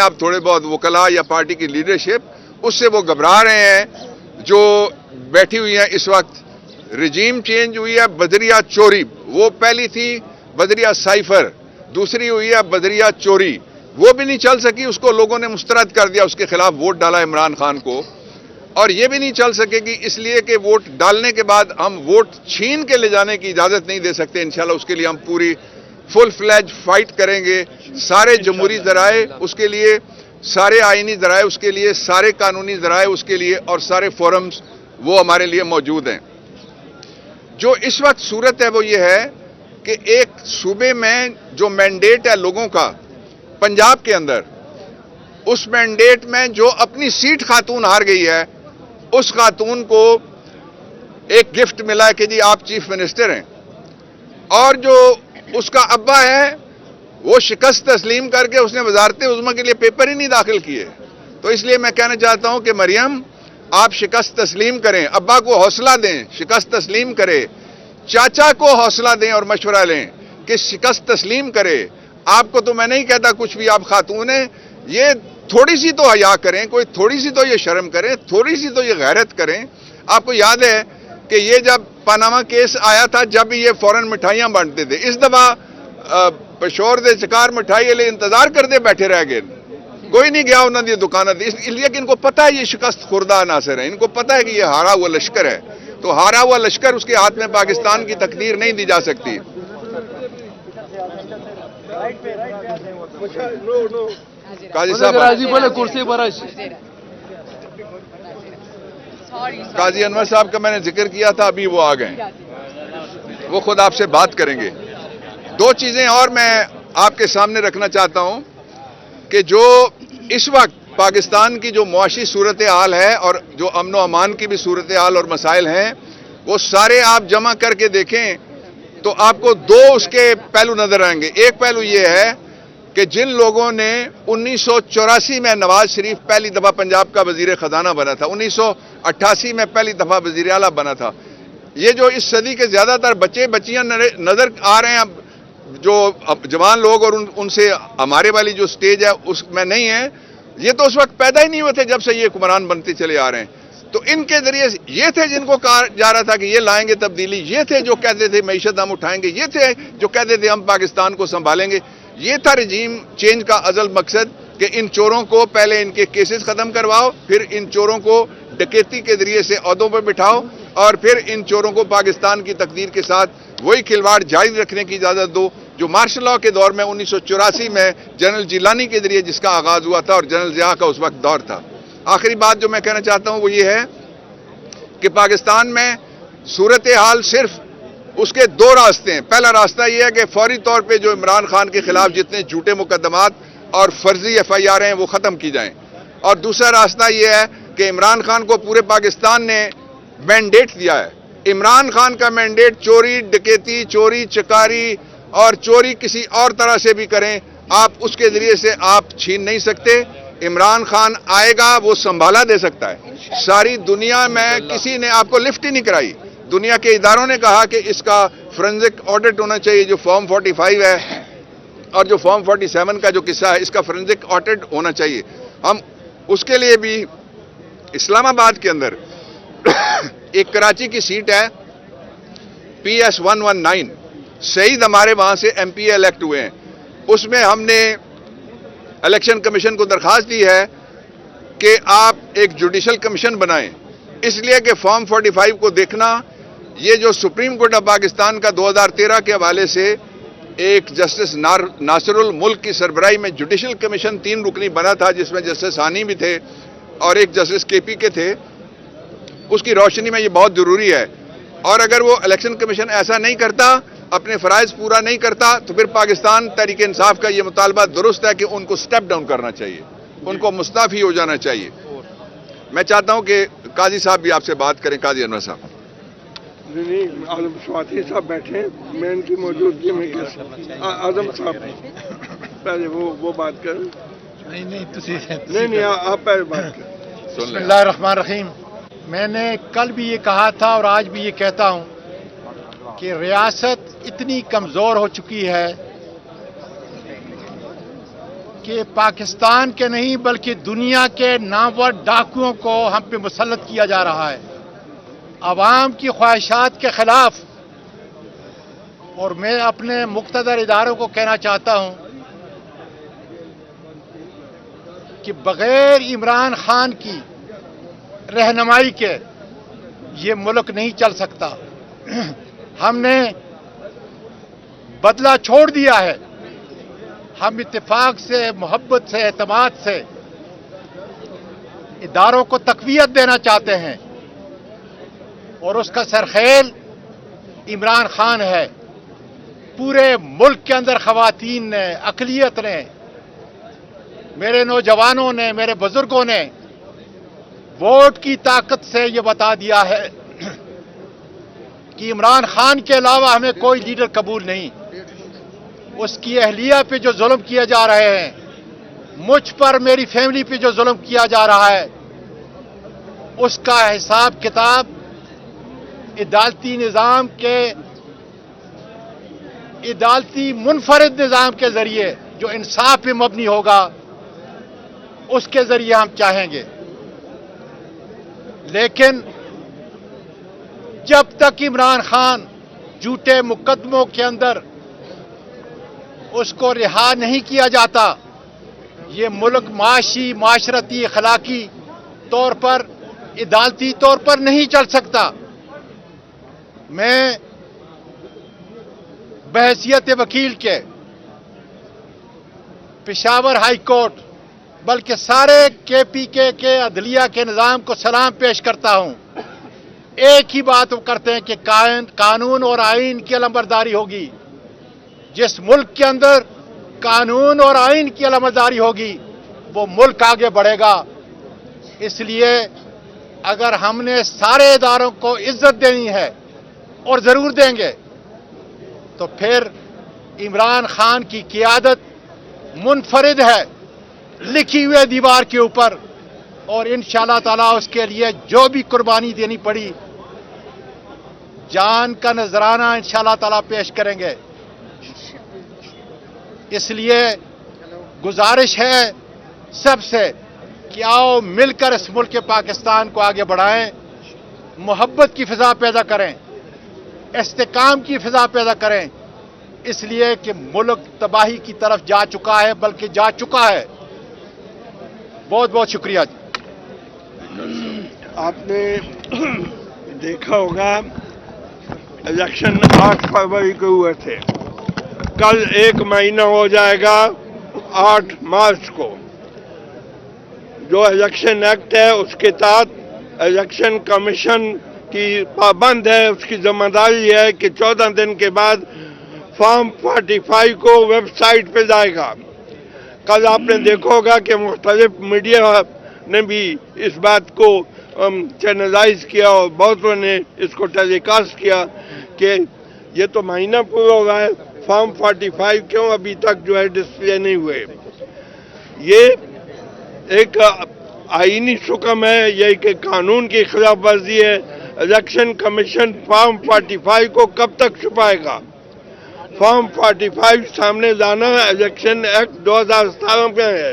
اب تھوڑے بہت وکلا یا پارٹی کی لیڈرشپ اس سے وہ گھبرا رہے ہیں جو بیٹھی ہوئی ہیں اس وقت. رجیم چینج ہوئی ہے بدریہ چوری, وہ پہلی تھی بدریہ سائفر, دوسری ہوئی ہے بدریہ چوری, وہ بھی نہیں چل سکی, اس کو لوگوں نے مسترد کر دیا, اس کے خلاف ووٹ ڈالا عمران خان کو. اور یہ بھی نہیں چل سکے گی اس لیے کہ ووٹ ڈالنے کے بعد ہم ووٹ چھین کے لے جانے کی اجازت نہیں دے سکتے. انشاءاللہ اس کے لیے ہم پوری فل فلیج فائٹ کریں گے. سارے جمہوری ذرائع اس کے لیے, سارے آئینی ذرائع اس کے لیے, سارے قانونی ذرائع اس کے لیے, اور سارے فورمز وہ ہمارے لیے موجود ہیں. جو اس وقت صورت ہے وہ یہ ہے کہ ایک صوبے میں جو مینڈیٹ ہے لوگوں کا پنجاب کے اندر, اس مینڈیٹ میں جو اپنی سیٹ خاتون ہار گئی ہے, اس خاتون کو ایک گفٹ ملا ہے کہ جی آپ چیف منسٹر ہیں, اور جو اس کا ابا ہے وہ شکست تسلیم کر کے اس نے وزارت عظمیٰ کے لیے پیپر ہی نہیں داخل کیے. تو اس لیے میں کہنا چاہتا ہوں کہ مریم آپ شکست تسلیم کریں, ابا کو حوصلہ دیں, شکست تسلیم کرے, چاچا کو حوصلہ دیں اور مشورہ لیں کہ شکست تسلیم کرے. آپ کو تو میں نہیں کہتا کچھ بھی, آپ خاتون ہیں, یہ تھوڑی سی تو حیا کریں, کوئی تھوڑی سی تو یہ شرم کریں, تھوڑی سی تو یہ غیرت کریں. آپ کو یاد ہے کہ یہ جب پاناما کیس آیا تھا جب یہ فوراً مٹھائیاں بانٹتے تھے, اس دفعہ پشور دے چکار مٹھائی لے انتظار کرتے بیٹھے رہ گئے, کوئی نہیں گیا انہوں نے دکانیں, اس لیے کہ ان کو پتہ ہے یہ شکست خوردہ عناصر ہے, ان کو پتہ ہے کہ یہ ہارا ہوا لشکر ہے. تو ہارا ہوا لشکر اس کے ہاتھ میں پاکستان کی تقدیر نہیں دی جا سکتی. قاضی صاحب قاضی انور صاحب کا میں نے ذکر کیا تھا, ابھی وہ آ گئے, وہ خود آپ سے بات کریں گے. دو چیزیں اور میں آپ کے سامنے رکھنا چاہتا ہوں کہ جو اس وقت پاکستان کی جو معاشی صورتحال ہے اور جو امن و امان کی بھی صورتحال اور مسائل ہیں, وہ سارے آپ جمع کر کے دیکھیں تو آپ کو دو اس کے پہلو نظر آئیں گے. ایک پہلو یہ ہے کہ جن لوگوں نے 1984 میں نواز شریف پہلی دفعہ پنجاب کا وزیر خزانہ بنا تھا, 1988 میں پہلی دفعہ وزیر اعلیٰ بنا تھا, یہ جو اس صدی کے زیادہ تر بچے بچیاں نظر آ رہے ہیں, جو جوان لوگ اور ان سے ہمارے والی جو سٹیج ہے اس میں نہیں ہے, یہ تو اس وقت پیدا ہی نہیں ہوئے تھے جب سے یہ حکمران بنتے چلے آ رہے ہیں. تو ان کے ذریعے یہ تھے جن کو کہا جا رہا تھا کہ یہ لائیں گے تبدیلی, یہ تھے جو کہتے تھے معیشت ہم اٹھائیں گے, یہ تھے جو کہتے تھے ہم پاکستان کو سنبھالیں گے. یہ تھا رجیم چینج کا ازل مقصد کہ ان چوروں کو پہلے ان کے کیسز ختم کرواؤ, پھر ان چوروں کو ڈکیتی کے ذریعے سے عہدوں پر بٹھاؤ, اور پھر ان چوروں کو پاکستان کی تقدیر کے ساتھ وہی کھلواڑ جاری رکھنے کی اجازت دو جو مارشل لاء کے دور میں 1984 میں جنرل جیلانی کے ذریعے جس کا آغاز ہوا تھا اور جنرل ضیاء کا اس وقت دور تھا. آخری بات جو میں کہنا چاہتا ہوں وہ یہ ہے کہ پاکستان میں صورتحال صرف اس کے دو راستے ہیں. پہلا راستہ یہ ہے کہ فوری طور پہ جو عمران خان کے خلاف جتنے جھوٹے مقدمات اور فرضی FIR ہیں وہ ختم کی جائیں, اور دوسرا راستہ یہ ہے کہ عمران خان کو پورے پاکستان نے مینڈیٹ دیا ہے. عمران خان کا مینڈیٹ چوری ڈکیتی, چوری چکاری اور چوری کسی اور طرح سے بھی کریں, آپ اس کے ذریعے سے آپ چھین نہیں سکتے. عمران خان آئے گا, وہ سنبھالا دے سکتا ہے. ساری دنیا میں کسی نے آپ کو لفٹ ہی نہیں کرائی. دنیا کے اداروں نے کہا کہ اس کا فرنزک آڈٹ ہونا چاہیے, جو فارم 45 ہے اور جو فارم 47 کا جو قصہ ہے, اس کا فرنزک آڈٹ ہونا چاہیے. ہم اس کے لیے بھی اسلام آباد کے اندر ایک کراچی کی سیٹ ہے PS 119, سعید ہمارے وہاں سے MP الیکٹ ہوئے ہیں. اس میں ہم نے الیکشن کمیشن کو درخواست دی ہے کہ آپ ایک جوڈیشل کمیشن بنائیں, اس لیے کہ فارم 45 کو دیکھنا, یہ جو سپریم کورٹ آف پاکستان کا 2013 کے حوالے سے ایک جسٹس ناصر الملک کی سربراہی میں جوڈیشل کمیشن 3 رکنی بنا تھا, جس میں جسٹس ثانی بھی تھے اور ایک جسٹس KP کے تھے, اس کی روشنی میں یہ بہت ضروری ہے. اور اگر وہ الیکشن کمیشن ایسا نہیں کرتا, اپنے فرائض پورا نہیں کرتا, تو پھر پاکستان تحریک انصاف کا یہ مطالبہ درست ہے کہ ان کو سٹیپ ڈاؤن کرنا چاہیے, ان کو مستعفی ہو جانا چاہیے. میں چاہتا ہوں کہ قاضی صاحب بھی آپ سے بات کریں. قاضی انور صاحب. عالم سواتی صاحب بیٹھے, میں ان کی موجودگی میں اعظم صاحب پہلے وہ بات کریں. نہیں آپ پہلے بات کریں. بسم اللہ الرحمن الرحیم. میں نے کل بھی یہ کہا تھا اور آج بھی یہ کہتا ہوں کہ ریاست اتنی کمزور ہو چکی ہے کہ پاکستان کے نہیں بلکہ دنیا کے نامور ڈاکوؤں کو ہم پہ مسلط کیا جا رہا ہے عوام کی خواہشات کے خلاف. اور میں اپنے مقتدر اداروں کو کہنا چاہتا ہوں کہ بغیر عمران خان کی رہنمائی کے یہ ملک نہیں چل سکتا. ہم نے بدلہ چھوڑ دیا ہے. ہم اتفاق سے، محبت سے، اعتماد سے اداروں کو تقویت دینا چاہتے ہیں اور اس کا سرخیل عمران خان ہے. پورے ملک کے اندر خواتین نے، اقلیت نے، میرے نوجوانوں نے، میرے بزرگوں نے ووٹ کی طاقت سے یہ بتا دیا ہے کہ عمران خان کے علاوہ ہمیں کوئی لیڈر قبول نہیں. اس کی اہلیہ پہ جو ظلم کیے جا رہے ہیں، مجھ پر، میری فیملی پہ جو ظلم کیا جا رہا ہے، اس کا حساب کتاب عدالتی نظام کے، عدالتی منفرد نظام کے ذریعے جو انصاف پہ مبنی ہوگا اس کے ذریعے ہم چاہیں گے. لیکن جب تک عمران خان جھوٹے مقدموں کے اندر اس کو رہا نہیں کیا جاتا، یہ ملک معاشی، معاشرتی، اخلاقی طور پر، عدالتی طور پر نہیں چل سکتا. میں بحیثیت وکیل کے پشاور ہائی کورٹ بلکہ سارے KPK کے عدلیہ کے نظام کو سلام پیش کرتا ہوں. ایک ہی بات وہ کرتے ہیں کہ قانون اور آئین کی علمبرداری ہوگی. جس ملک کے اندر قانون اور آئین کی علمبرداری ہوگی وہ ملک آگے بڑھے گا. اس لیے اگر ہم نے سارے اداروں کو عزت دینی ہے اور ضرور دیں گے تو پھر عمران خان کی قیادت منفرد ہے لکھی ہوئے دیوار کے اوپر، اور انشاءاللہ تعالیٰ اس کے لیے جو بھی قربانی دینی پڑی جان کا نذرانہ انشاءاللہ تعالیٰ پیش کریں گے. اس لیے گزارش ہے سب سے کہ آؤ مل کر اس ملک پاکستان کو آگے بڑھائیں، محبت کی فضا پیدا کریں، استحکام کی فضا پیدا کریں. اس لیے کہ ملک تباہی کی طرف جا چکا ہے، بلکہ جا چکا ہے. بہت بہت شکریہ جی. آپ نے دیکھا ہوگا الیکشن 8 فروری کو ہوئے تھے. کل 1 مہینہ ہو جائے گا 8 مارچ کو. جو الیکشن ایکٹ ہے اس کے تحت الیکشن کمیشن کی پابند ہے، اس کی ذمہ داری ہے کہ 14 دن کے بعد فارم 45 کو ویب سائٹ پہ جائے گا. کل آپ نے دیکھا ہوگا کہ مختلف میڈیا نے بھی اس بات کو چینلائز کیا اور بہتوں نے اس کو ٹیلی کاسٹ کیا کہ یہ تو مہینہ پورا ہو رہا ہے، فارم 45 کیوں ابھی تک جو ہے ڈسپلے نہیں ہوئے. یہ ایک آئینی حکم ہے، یہ ایک قانون کی خلاف ورزی ہے. الیکشن کمیشن فارم 45 کو کب تک چھپائے گا؟ فارم 45 سامنے لانا الیکشن ایکٹ 2017 میں ہے،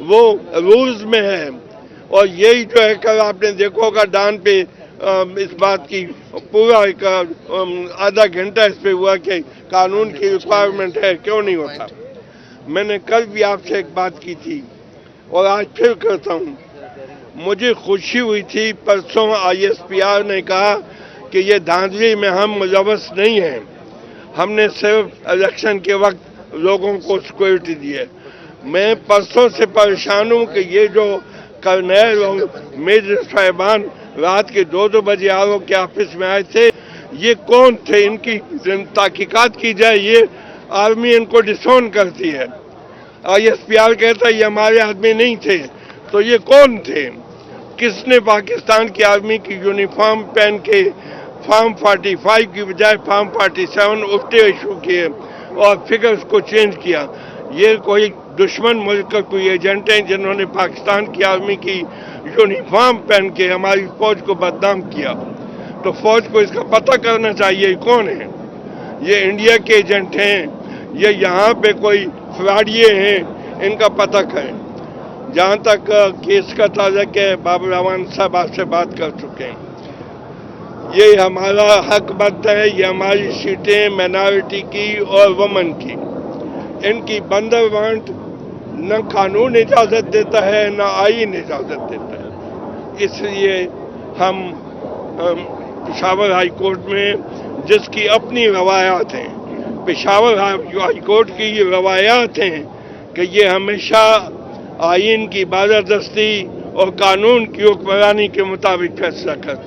وہ رولز میں ہے. اور یہی جو ہے کل آپ نے دیکھو گا ڈان پہ اس بات کی پورا ایک آدھا گھنٹہ اس پہ ہوا کہ قانون کی ریکوائرمنٹ ہے، کیوں نہیں ہوتا. میں نے کل بھی آپ سے ایک بات کی تھی اور آج پھر کرتا ہوں. مجھے خوشی ہوئی تھی پرسوں ISPR نے کہا کہ یہ دھاندلی میں ہم ملوث نہیں ہیں، ہم نے صرف الیکشن کے وقت لوگوں کو سیکورٹی دی ہے. میں پرسوں سے پریشان ہوں کہ یہ جو کرنیل اور میجر صاحبان رات کے 2 بجے RO کے آفس میں آئے تھے، یہ کون تھے؟ ان کی تحقیقات کی جائے. یہ آرمی ان کو ڈسون کرتی ہے. ISPR کہتا ہے یہ ہمارے آدمی نہیں تھے. تو یہ کون تھے؟ کس نے پاکستان کی آرمی کی یونیفارم پہن کے فارم 45 کی بجائے فارم 47 الٹے ایشو کیے اور فگرز کو چینج کیا؟ یہ کوئی دشمن ملک کا کوئی ایجنٹ ہیں جنہوں نے پاکستان کی آرمی کی یونیفارم پہن کے ہماری فوج کو بدنام کیا. تو فوج کو اس کا پتہ کرنا چاہیے کون ہیں. یہ انڈیا کے ایجنٹ ہیں، یہ یہاں پہ کوئی فراڈیے ہیں، ان کا پتہ کریں. جہاں تک کیس کا تعلق ہے، بابر رحمان صاحب آپ سے بات کر چکے ہیں. یہ ہمارا حق بنتا ہے، یہ ہماری سیٹیں مائنارٹی کی اور وومن کی، ان کی بندر وانٹ نہ قانون اجازت دیتا ہے نہ آئین اجازت دیتا ہے. اس لیے ہم پشاور ہائی کورٹ میں، جس کی اپنی روایات ہیں، پشاور ہائی کورٹ کی یہ روایات ہیں کہ یہ ہمیشہ آئین کی بالادستی اور قانون کی حکمرانی کے مطابق فیصلہ کرتا ہے.